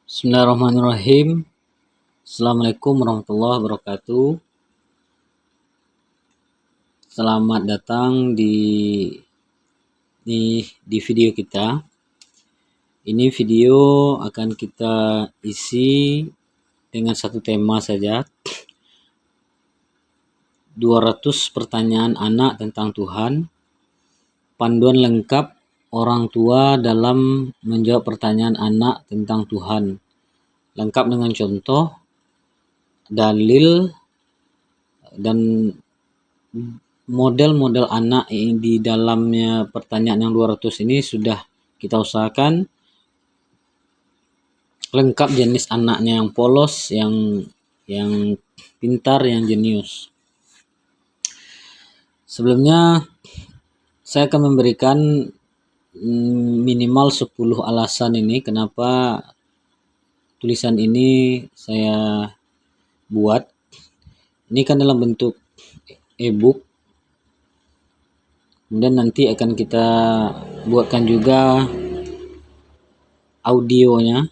Bismillahirrahmanirrahim. Assalamualaikum warahmatullahi wabarakatuh. Selamat datang di video kita. Ini video akan kita isi dengan satu tema saja. 200 pertanyaan anak tentang Tuhan. Panduan lengkap orang tua dalam menjawab pertanyaan anak tentang Tuhan. Lengkap dengan contoh, dalil, dan model-model anak di dalamnya pertanyaan yang 200 ini sudah kita usahakan. Lengkap jenis anaknya, yang polos, yang pintar, yang jenius. Sebelumnya saya akan memberikan minimal 10 alasan ini kenapa tulisan ini saya buat. Ini kan dalam bentuk e-book. Kemudian nanti akan kita buatkan juga audionya.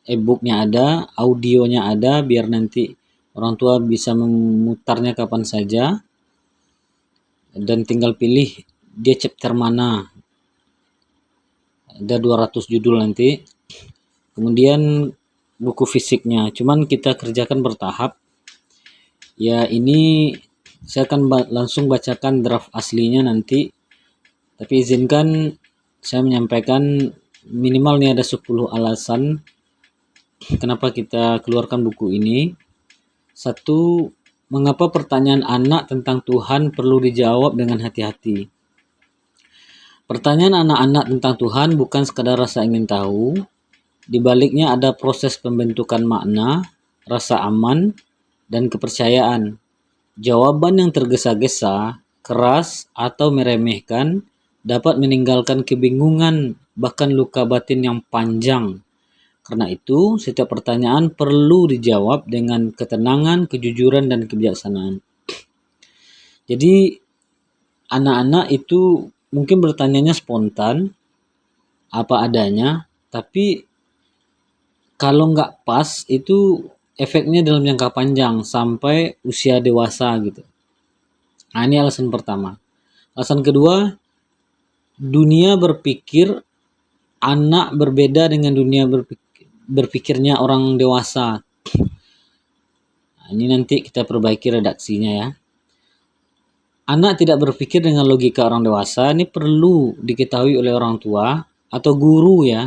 E-booknya ada, audionya ada, biar nanti orang tua bisa memutarnya kapan saja. Dan tinggal pilih dia chapter mana. Ada 200 judul nanti. Kemudian buku fisiknya, cuman kita kerjakan bertahap. Ya, ini saya akan langsung bacakan draft aslinya nanti. Tapi izinkan saya menyampaikan minimal nih ada 10 alasan kenapa kita keluarkan buku ini. 1. Mengapa pertanyaan anak tentang Tuhan perlu dijawab dengan hati-hati? Pertanyaan anak-anak tentang Tuhan bukan sekadar rasa ingin tahu. Di baliknya ada proses pembentukan makna, rasa aman, dan kepercayaan. Jawaban yang tergesa-gesa, keras, atau meremehkan dapat meninggalkan kebingungan, bahkan luka batin yang panjang. Karena itu, setiap pertanyaan perlu dijawab dengan ketenangan, kejujuran, dan kebijaksanaan. Jadi, anak-anak itu mungkin bertanyanya spontan, apa adanya, tapi kalau nggak pas itu efeknya dalam jangka panjang sampai usia dewasa gitu. Nah, ini alasan pertama. Alasan kedua, dunia berpikir anak berbeda dengan dunia berpikirnya orang dewasa. Nah, ini nanti kita perbaiki redaksinya ya. Anak tidak berpikir dengan logika orang dewasa. Ini perlu diketahui oleh orang tua atau guru ya.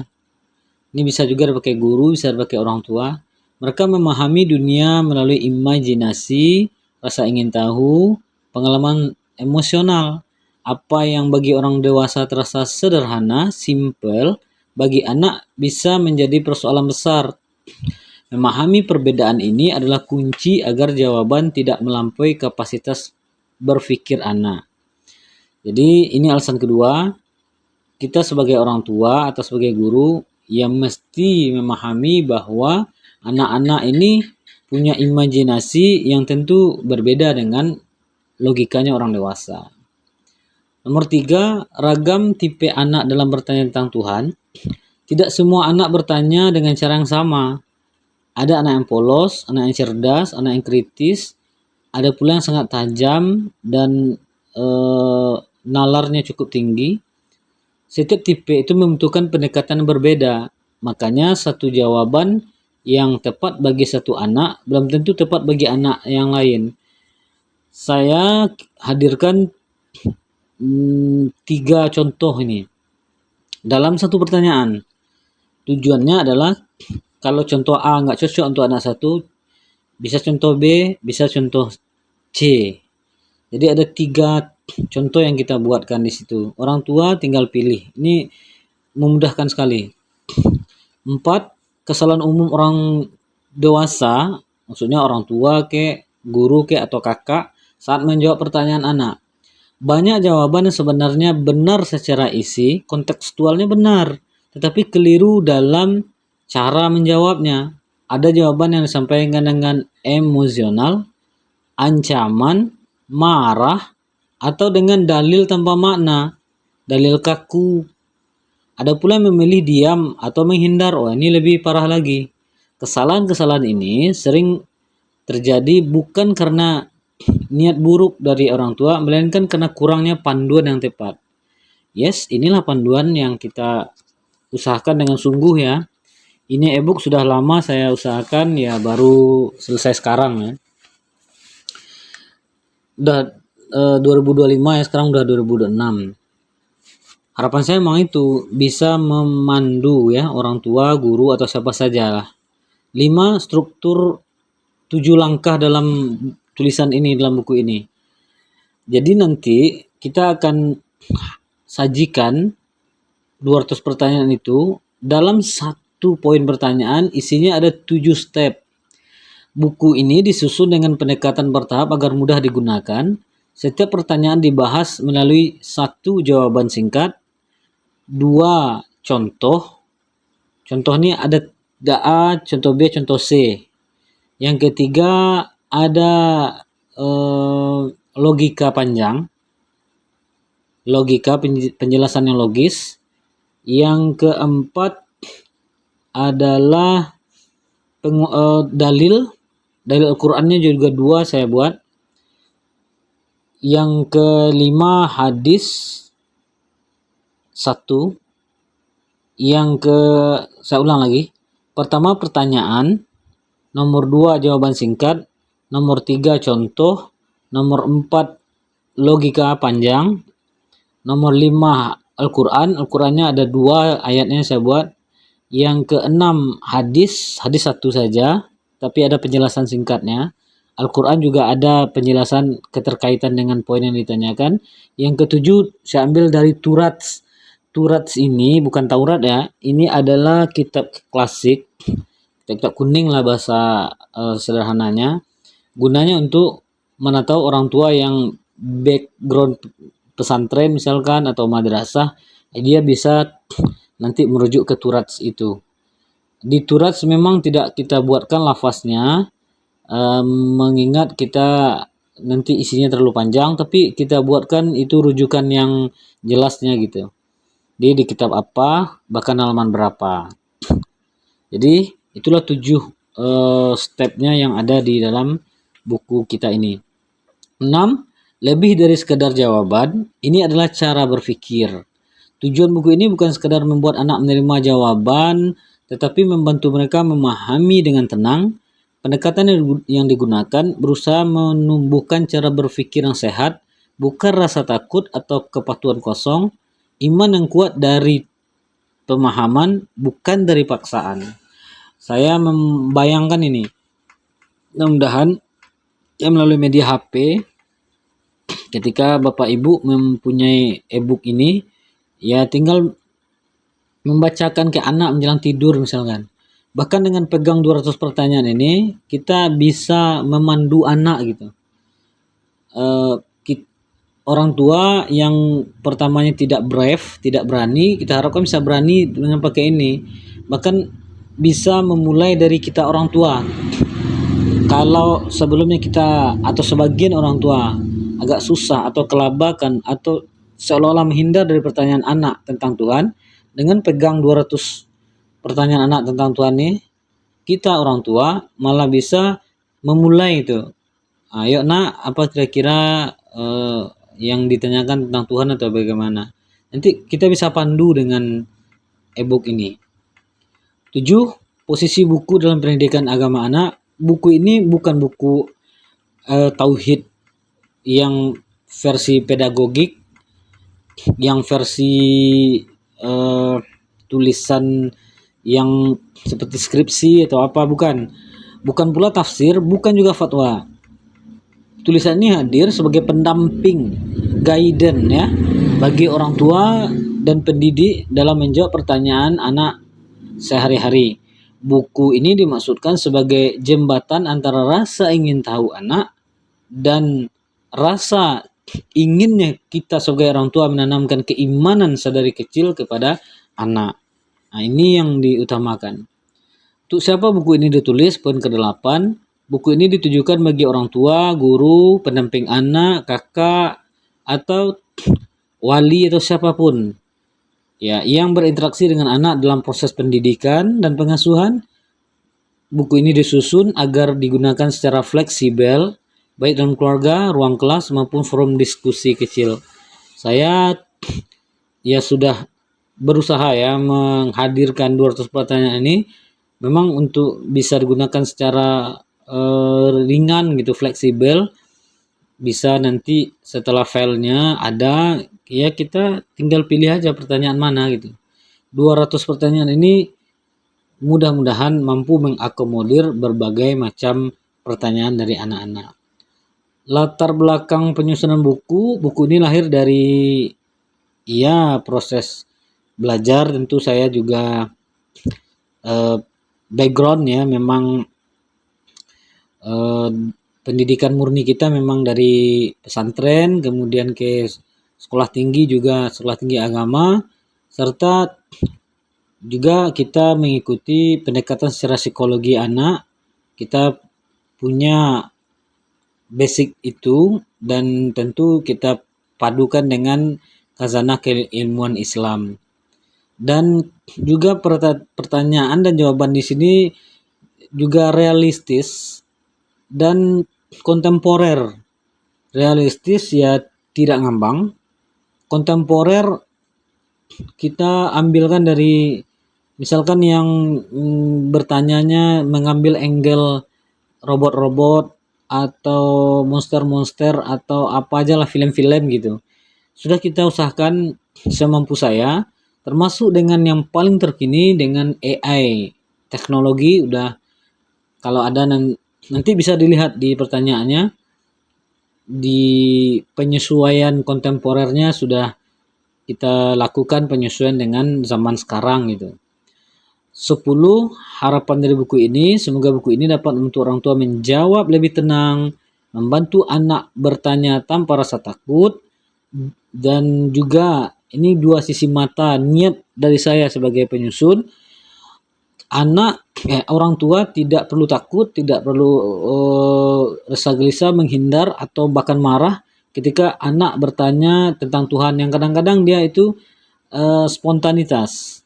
Ini bisa juga dipakai guru, bisa dipakai orang tua. Mereka memahami dunia melalui imajinasi, rasa ingin tahu, pengalaman emosional. Apa yang bagi orang dewasa terasa sederhana, simple, bagi anak bisa menjadi persoalan besar. Memahami perbedaan ini adalah kunci agar jawaban tidak melampaui kapasitas berpikir anak. Jadi ini alasan kedua, kita sebagai orang tua atau sebagai guru yang mesti memahami bahwa anak-anak ini punya imajinasi yang tentu berbeda dengan logikanya orang dewasa. Nomor 3, ragam tipe anak dalam bertanya tentang Tuhan. Tidak semua anak bertanya dengan cara yang sama. Ada anak yang polos, anak yang cerdas, anak yang kritis. Ada pula yang sangat tajam dan nalarnya cukup tinggi. Setiap tipe itu membutuhkan pendekatan yang berbeda. Makanya satu jawaban yang tepat bagi satu anak belum tentu tepat bagi anak yang lain. Saya hadirkan 3 contoh ini dalam satu pertanyaan. Tujuannya adalah kalau contoh A nggak cocok untuk anak satu, bisa contoh B, bisa contoh C. Jadi ada 3 contoh yang kita buatkan di situ. Orang tua tinggal pilih. Ini memudahkan sekali. 4, kesalahan umum orang dewasa, maksudnya orang tua guru atau kakak saat menjawab pertanyaan anak. Banyak jawaban yang sebenarnya benar secara isi, kontekstualnya benar, tetapi keliru dalam cara menjawabnya. Ada jawaban yang disampaikan dengan emosional, ancaman, marah, atau dengan dalil tanpa makna, dalil kaku. Ada pula yang memilih diam atau menghindar. Oh, ini lebih parah lagi. Kesalahan-kesalahan ini sering terjadi bukan karena niat buruk dari orang tua, melainkan karena kurangnya panduan yang tepat. Yes, inilah panduan yang kita usahakan dengan sungguh ya. Ini ebook sudah lama saya usahakan ya, baru selesai sekarang ya. Udah 2025 ya, sekarang udah 2026. Harapan saya memang itu bisa memandu ya orang tua, guru atau siapa saja lah. 5 struktur 7 langkah dalam tulisan ini, dalam buku ini. Jadi nanti kita akan sajikan 200 pertanyaan itu dalam satu poin pertanyaan, isinya ada 7 step. Buku ini disusun dengan pendekatan bertahap agar mudah digunakan. Setiap pertanyaan dibahas melalui 1 jawaban singkat, 2 contoh. Contoh ini ada A, contoh B, contoh C. Yang ketiga ada logika panjang, logika penjelasan yang logis. Yang keempat adalah dalil Al-Qur'annya juga 2 saya buat. Yang kelima hadis 1. Saya ulang lagi. Pertama pertanyaan, nomor 2 jawaban singkat, nomor 3 contoh, nomor 4 logika panjang, nomor 5 Al-Qur'annya ada 2 ayatnya saya buat. Yang keenam hadis 1 saja, tapi ada penjelasan singkatnya. Al-Qur'an juga ada penjelasan keterkaitan dengan poin yang ditanyakan. Yang ketujuh saya ambil dari Turats. Turats ini bukan Taurat ya, ini adalah kitab klasik, kitab kuning lah bahasa sederhananya. Gunanya untuk mana tahu orang tua yang background pesantren misalkan atau madrasah, dia bisa nanti merujuk ke Turats itu. Di Turats memang tidak kita buatkan lafaznya, mengingat kita nanti isinya terlalu panjang, tapi kita buatkan itu rujukan yang jelasnya gitu. Di kitab apa, bahkan halaman berapa. Jadi itulah 7 stepnya yang ada di dalam buku kita ini. 6. Lebih dari sekadar jawaban, ini adalah cara berpikir. Tujuan buku ini bukan sekadar membuat anak menerima jawaban, tetapi membantu mereka memahami dengan tenang. Pendekatan yang digunakan berusaha menumbuhkan cara berpikir yang sehat, bukan rasa takut atau kepatuhan kosong, iman yang kuat dari pemahaman, bukan dari paksaan. Saya membayangkan ini, mudah-mudahan ya melalui media HP, ketika Bapak Ibu mempunyai ebook ini, ya tinggal membacakan ke anak menjelang tidur misalkan. Bahkan dengan pegang 200 pertanyaan ini, kita bisa memandu anak gitu. Orang tua yang pertamanya tidak brave, tidak berani, kita harapkan bisa berani dengan pakai ini. Bahkan bisa memulai dari kita orang tua. Kalau sebelumnya kita atau sebagian orang tua agak susah atau kelabakan atau seolah-olah menghindar dari pertanyaan anak tentang Tuhan, dengan pegang 200 pertanyaan anak tentang Tuhan ini, kita orang tua malah bisa memulai itu. Ayo nak, apa kira-kira yang ditanyakan tentang Tuhan atau bagaimana. Nanti kita bisa pandu dengan ebook ini. 7. Posisi buku dalam pendidikan agama anak. Buku ini bukan buku tauhid yang versi pedagogik, yang versi tulisan yang seperti skripsi atau apa, bukan. Bukan pula tafsir, bukan juga fatwa. Tulisan ini hadir sebagai pendamping, guidance ya, bagi orang tua dan pendidik dalam menjawab pertanyaan anak sehari-hari. Buku ini dimaksudkan sebagai jembatan antara rasa ingin tahu anak dan rasa inginnya kita sebagai orang tua menanamkan keimanan sedari kecil kepada anak. Nah, ini yang diutamakan. Untuk siapa buku ini ditulis? Poin ke-8. Buku ini ditujukan bagi orang tua, guru, pendamping anak, kakak, atau wali atau siapapun. Ya, yang berinteraksi dengan anak dalam proses pendidikan dan pengasuhan. Buku ini disusun agar digunakan secara fleksibel, baik dalam keluarga, ruang kelas, maupun forum diskusi kecil. Saya ya sudah berusaha ya menghadirkan 200 pertanyaan ini memang untuk bisa digunakan secara ringan gitu, fleksibel. Bisa nanti setelah filenya ada, ya kita tinggal pilih aja pertanyaan mana gitu. 200 pertanyaan ini mudah-mudahan mampu mengakomodir berbagai macam pertanyaan dari anak-anak. Latar belakang penyusunan buku ini lahir dari ya proses belajar. Tentu saya juga background ya memang pendidikan murni kita memang dari pesantren, kemudian ke sekolah tinggi juga, sekolah tinggi agama, serta juga kita mengikuti pendekatan secara psikologi anak. Kita punya basic itu dan tentu kita padukan dengan khazanah keilmuan Islam. Dan juga pertanyaan dan jawaban di sini juga realistis dan kontemporer. Realistis ya tidak ngambang. Kontemporer kita ambilkan dari misalkan yang bertanyanya mengambil angle robot-robot atau monster-monster atau apa aja lah film-film gitu. Sudah kita usahakan semampu saya, termasuk dengan yang paling terkini dengan AI. Teknologi udah kalau ada nanti bisa dilihat di pertanyaannya, di penyesuaian kontemporernya sudah kita lakukan penyesuaian dengan zaman sekarang gitu. 10 harapan dari buku ini, semoga buku ini dapat membantu orang tua menjawab lebih tenang, membantu anak bertanya tanpa rasa takut, dan juga ini dua sisi mata niat dari saya sebagai penyusun. Orang tua tidak perlu takut, tidak perlu rasa gelisah, menghindar atau bahkan marah ketika anak bertanya tentang Tuhan, yang kadang-kadang dia itu spontanitas.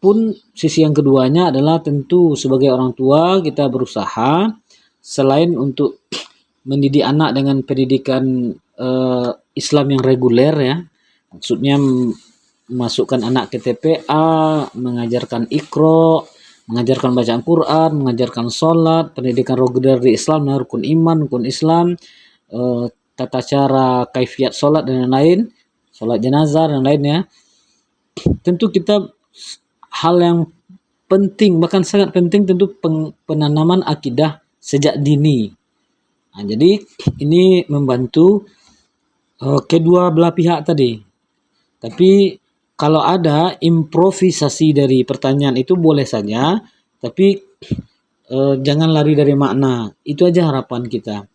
Pun sisi yang keduanya adalah tentu sebagai orang tua kita berusaha selain untuk mendidik anak dengan pendidikan Islam yang reguler ya, maksudnya memasukkan anak ke TPA, mengajarkan Iqra, mengajarkan bacaan Quran, mengajarkan sholat, pendidikan reguler di Islam, rukun iman, rukun Islam, tata cara kaifiat sholat dan lain-lain, sholat jenazah dan lainnya. Tentu kita hal yang penting, bahkan sangat penting tentu penanaman akidah sejak dini. Nah, jadi ini membantu kedua belah pihak tadi. Tapi kalau ada improvisasi dari pertanyaan itu boleh saja, tapi jangan lari dari makna. Itu aja harapan kita.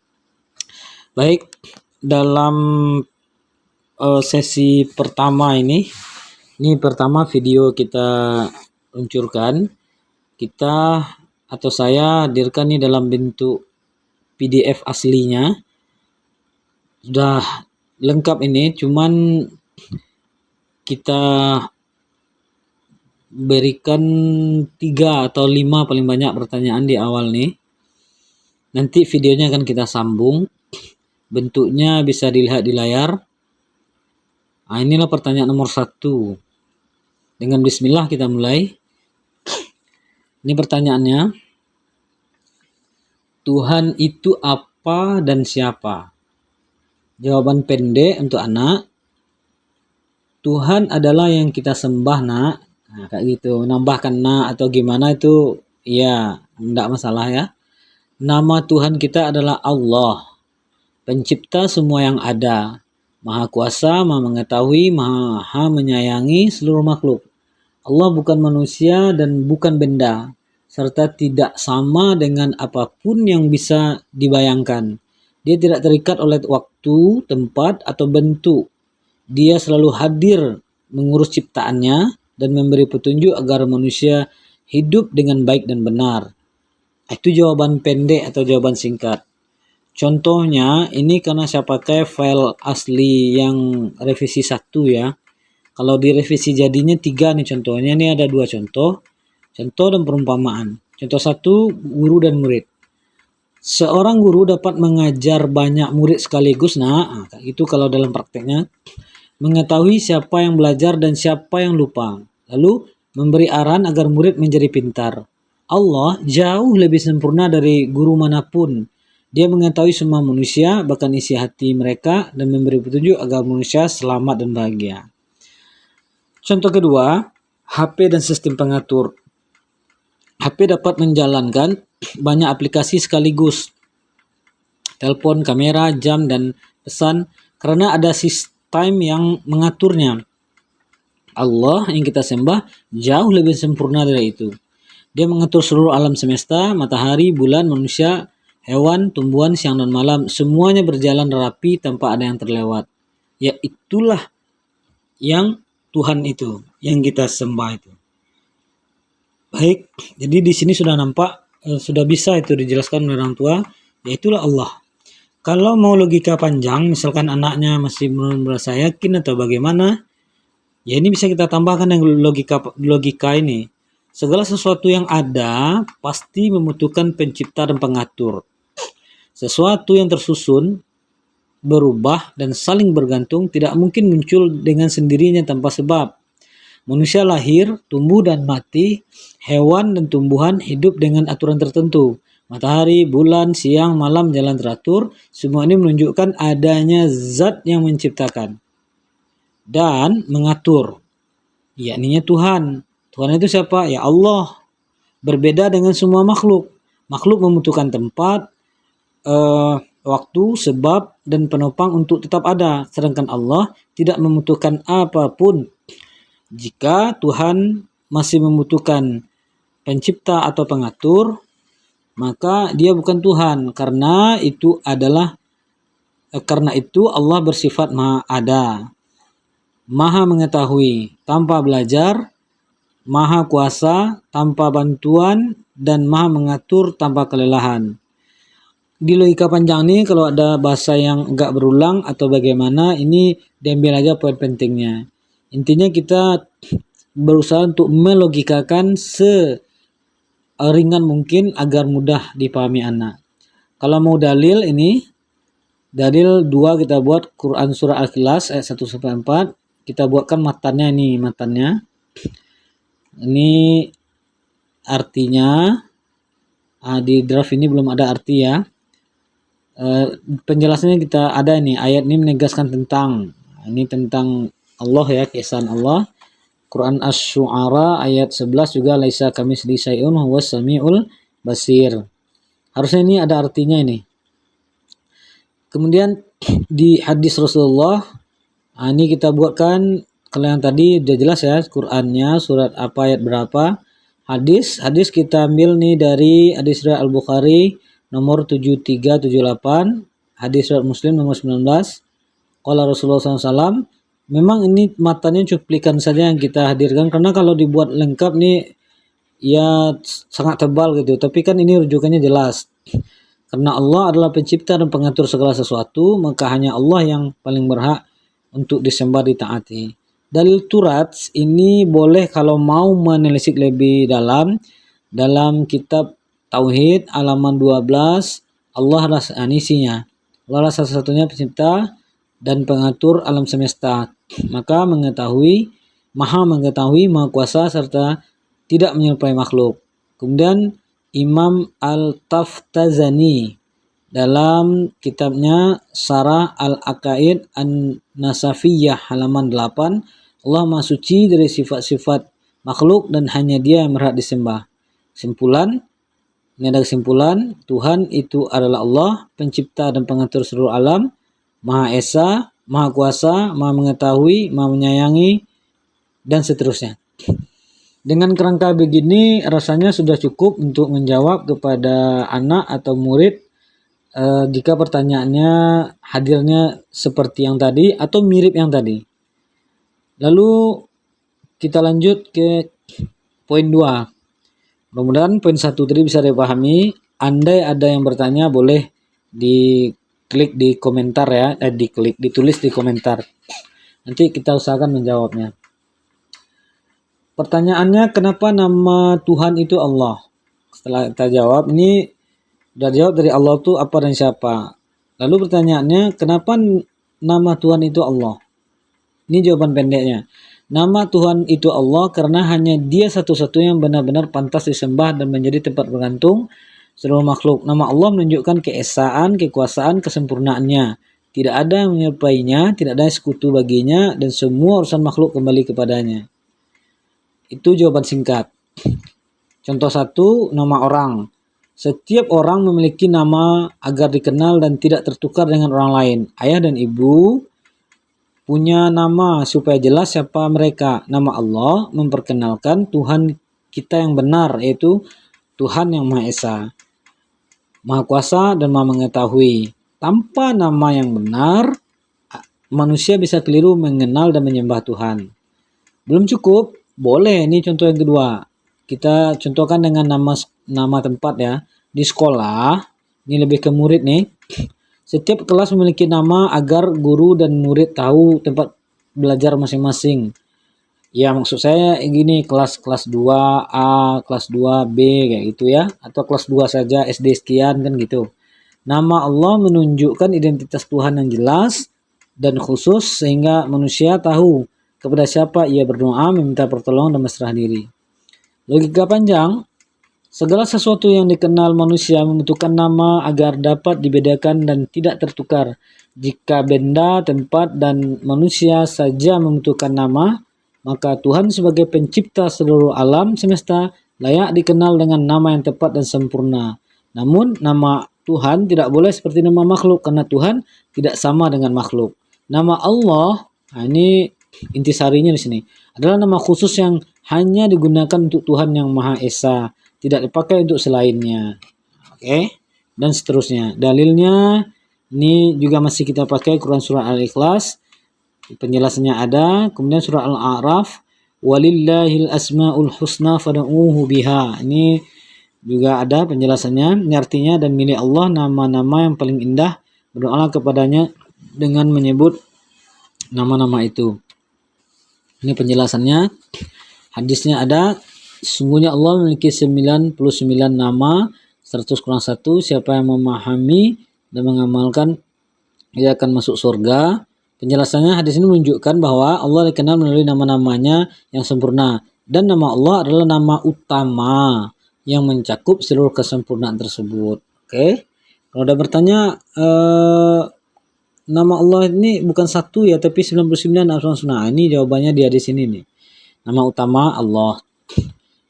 Baik, dalam sesi pertama ini pertama video kita luncurkan. Kita atau saya hadirkan ini dalam bentuk PDF aslinya. Sudah lengkap ini, cuman kita berikan 3 atau 5 paling banyak pertanyaan di awal nih. Nanti videonya akan kita sambung. Bentuknya bisa dilihat di layar. Nah, inilah pertanyaan nomor 1. Dengan bismillah kita mulai. Ini pertanyaannya. Tuhan itu apa dan siapa? Jawaban pendek untuk anak. Tuhan adalah yang kita sembah, nak. Nah, kayak gitu. Nambahkan nak atau gimana itu ya enggak masalah ya. Nama Tuhan kita adalah Allah, pencipta semua yang ada. Maha kuasa, maha mengetahui, maha menyayangi seluruh makhluk. Allah bukan manusia dan bukan benda, serta tidak sama dengan apapun yang bisa dibayangkan. Dia tidak terikat oleh waktu, tempat, atau bentuk. Dia selalu hadir mengurus ciptaannya dan memberi petunjuk agar manusia hidup dengan baik dan benar. Itu jawaban pendek atau jawaban singkat. Contohnya, ini karena saya pakai file asli yang revisi 1 ya. Kalau direvisi jadinya 3 nih contohnya. Ini ada 2 contoh. Contoh dan perumpamaan. Contoh 1, guru dan murid. Seorang guru dapat mengajar banyak murid sekaligus. Nah, itu kalau dalam prakteknya. Mengetahui siapa yang belajar dan siapa yang lupa. Lalu memberi arahan agar murid menjadi pintar. Allah jauh lebih sempurna dari guru manapun. Dia mengetahui semua manusia, bahkan isi hati mereka, dan memberi petunjuk agar manusia selamat dan bahagia. Contoh kedua, HP dan sistem pengatur. HP dapat menjalankan banyak aplikasi sekaligus. Telepon, kamera, jam, dan pesan karena ada sistem yang mengaturnya. Allah yang kita sembah jauh lebih sempurna dari itu. Dia mengatur seluruh alam semesta, matahari, bulan, manusia, hewan, tumbuhan, siang dan malam. Semuanya berjalan rapi tanpa ada yang terlewat. Ya itulah yang Tuhan itu, yang kita sembah itu. Baik, jadi di sini sudah nampak, sudah bisa itu dijelaskan oleh orang tua, yaitulah Allah. Kalau mau logika panjang, misalkan anaknya masih merasa yakin atau bagaimana, ya ini bisa kita tambahkan dengan logika ini. Segala sesuatu yang ada pasti membutuhkan pencipta dan pengatur. Sesuatu yang tersusun, berubah, dan saling bergantung tidak mungkin muncul dengan sendirinya tanpa sebab. Manusia lahir, tumbuh dan mati, hewan dan tumbuhan hidup dengan aturan tertentu. Matahari, bulan, siang, malam jalan teratur, semua ini menunjukkan adanya zat yang menciptakan dan mengatur, yakni Tuhan. Tuhan itu siapa? Ya Allah. Berbeda dengan semua makhluk. Makhluk membutuhkan tempat, waktu, sebab, dan penopang untuk tetap ada. Sedangkan Allah tidak membutuhkan apapun. Jika Tuhan masih membutuhkan pencipta atau pengatur, maka dia bukan Tuhan. Karena itu Allah bersifat maha ada, maha mengetahui tanpa belajar, maha kuasa tanpa bantuan, dan maha mengatur tanpa kelelahan. Di logika panjang ini kalau ada bahasa yang enggak berulang atau bagaimana, ini diambil aja poin pentingnya. Intinya kita berusaha untuk melogikakan seringan mungkin agar mudah dipahami anak. Kalau mau dalil ini, dalil 2 kita buat Quran surah Al-Ikhlas ayat 1-4. Kita buatkan matannya ini, matannya. Ini artinya, di draft ini belum ada arti ya. Penjelasannya kita ada ini, ayat ini menegaskan tentang Allah ya, keesaan Allah. Quran Asy-Syu'ara ayat 11 juga laisa kamitslihi syai'un huwas samiul basir. Harusnya ini ada artinya ini. Kemudian di hadis Rasulullah, ini kita buatkan, kalau yang tadi udah jelas ya Qur'annya surat apa ayat berapa. Hadis kita ambil nih dari hadis riwayat Al-Bukhari nomor 7378, hadis riwayat Muslim nomor 19. Qala Rasulullah SAW. Memang ini matanya cuplikan saja yang kita hadirkan karena kalau dibuat lengkap nih ya sangat tebal gitu. Tapi kan ini rujukannya jelas. Karena Allah adalah pencipta dan pengatur segala sesuatu, maka hanya Allah yang paling berhak untuk disembah, ditaati. Dalil Turats ini boleh kalau mau menelisik lebih dalam kitab Tauhid halaman 12, Allah adalah isinya. Allah adalah satu-satunya pencipta dan pengatur alam semesta. Maka maha mengetahui, maha kuasa, serta tidak menyerupai makhluk. Kemudian Imam Al-Taftazani dalam kitabnya Syarah Al-Aqaid An-Nasafiyah halaman 8, Allah Maha Suci dari sifat-sifat makhluk dan hanya Dia yang berhak disembah. Ini ada kesimpulan, Tuhan itu adalah Allah, pencipta dan pengatur seluruh alam, Maha Esa, Maha Kuasa, Maha Mengetahui, Maha Menyayangi, dan seterusnya. Dengan kerangka begini rasanya sudah cukup untuk menjawab kepada anak atau murid jika pertanyaannya hadirnya seperti yang tadi atau mirip yang tadi. Lalu kita lanjut ke poin 2. Mudah-mudahan poin 1 tadi bisa dipahami. Andai ada yang bertanya boleh diklik di komentar ya, ditulis di komentar. Nanti kita usahakan menjawabnya. Pertanyaannya, kenapa nama Tuhan itu Allah? Setelah kita jawab, ini udah jawab dari Allah itu apa dan siapa. Lalu pertanyaannya, kenapa nama Tuhan itu Allah? Ini jawaban pendeknya. Nama Tuhan itu Allah karena hanya Dia satu-satunya yang benar-benar pantas disembah dan menjadi tempat bergantung seluruh makhluk. Nama Allah menunjukkan keesaan, kekuasaan, kesempurnaannya. Tidak ada yang menyerupainya, tidak ada sekutu baginya, dan semua urusan makhluk kembali kepadanya. Itu jawaban singkat. Contoh 1, nama orang. Setiap orang memiliki nama agar dikenal dan tidak tertukar dengan orang lain. Ayah dan ibu punya nama supaya jelas siapa mereka. Nama Allah memperkenalkan Tuhan kita yang benar, yaitu Tuhan yang Maha Esa, Maha Kuasa dan Maha Mengetahui. Tanpa nama yang benar, manusia bisa keliru mengenal dan menyembah Tuhan. Belum cukup, boleh. Ini contoh yang kedua. Kita contohkan dengan nama tempat ya. Di sekolah, ini lebih ke murid nih. Setiap kelas memiliki nama agar guru dan murid tahu tempat belajar masing-masing. Ya, maksud saya gini, kelas 2A, kelas 2B kayak gitu ya, atau kelas 2 saja, SD sekian kan gitu. Nama Allah menunjukkan identitas Tuhan yang jelas dan khusus sehingga manusia tahu kepada siapa ia berdoa, meminta pertolongan dan berserah diri. Logika panjang. Segala sesuatu yang dikenal manusia membutuhkan nama agar dapat dibedakan dan tidak tertukar. Jika benda, tempat, dan manusia saja membutuhkan nama, maka Tuhan sebagai pencipta seluruh alam semesta layak dikenal dengan nama yang tepat dan sempurna. Namun, nama Tuhan tidak boleh seperti nama makhluk karena Tuhan tidak sama dengan makhluk. Nama Allah, ini intisarinya di sini, adalah nama khusus yang hanya digunakan untuk Tuhan yang Maha Esa, tidak dipakai untuk selainnya. Oke, dan seterusnya. Dalilnya ini juga masih kita pakai Quran surah Al-Ikhlas. Penjelasannya ada. Kemudian surah Al-A'raf, walillahil asmaul husna fad'uuhu biha. Ini juga ada penjelasannya. Ini artinya, dan milik Allah nama-nama yang paling indah, berdoalah kepadanya dengan menyebut nama-nama itu. Ini penjelasannya. Hadisnya ada. Sesungguhnya Allah memiliki 99 nama, 100 kurang 1. Siapa yang memahami dan mengamalkan, dia akan masuk surga. Penjelasannya, hadis ini menunjukkan bahwa Allah dikenal melalui nama-namanya yang sempurna. Dan nama Allah adalah nama utama yang mencakup seluruh kesempurnaan tersebut. Oke. Kalau ada bertanya, nama Allah ini bukan satu ya, tapi 99 asma-husna. Ini jawabannya di hadis ini nih. Nama utama Allah.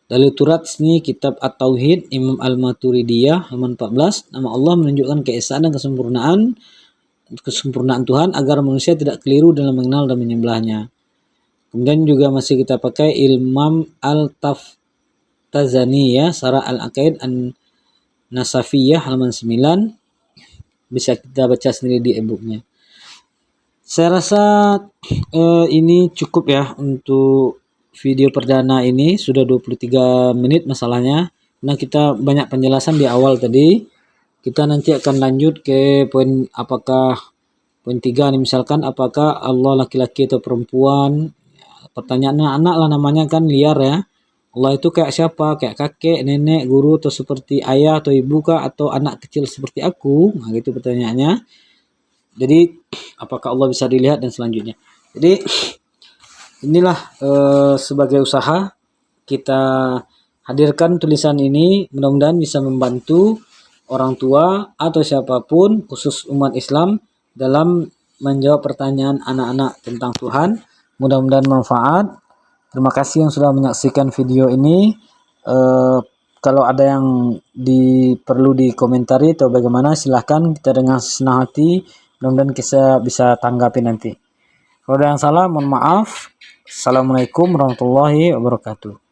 Dalil Turat ini kitab At-Tauhid Imam Al-Maturidiyah halaman 14. Nama Allah menunjukkan keesaan dan kesempurnaan Tuhan agar manusia tidak keliru dalam mengenal dan menyembelahnya. Kemudian juga masih kita pakai Imam Al-Taftazani ya, Sarah Al-Aqaid An-Nasafiyah halaman 9. Bisa kita baca sendiri di e-booknya. Saya rasa ini cukup ya untuk video perdana ini. Sudah 23 menit masalahnya. Nah, kita banyak penjelasan di awal tadi. Kita nanti akan lanjut ke poin apakah poin 3 nih, misalkan apakah Allah laki-laki atau perempuan. Pertanyaannya anak lah, namanya kan liar ya. Allah itu kayak siapa? Kayak kakek, nenek, guru, atau seperti ayah atau ibu kah, atau anak kecil seperti aku? Nah, gitu pertanyaannya. Jadi apakah Allah bisa dilihat dan selanjutnya. Jadi inilah sebagai usaha kita hadirkan tulisan ini, mudah-mudahan bisa membantu orang tua atau siapapun khusus umat Islam dalam menjawab pertanyaan anak-anak tentang Tuhan. Mudah-mudahan manfaat. Terima kasih yang sudah menyaksikan video ini. Kalau ada yang perlu dikomentari atau bagaimana, silahkan, kita dengan senang hati. Mudah-mudahan kita bisa tanggapi nanti. Kalau ada yang salah, mohon maaf. Assalamualaikum warahmatullahi wabarakatuh.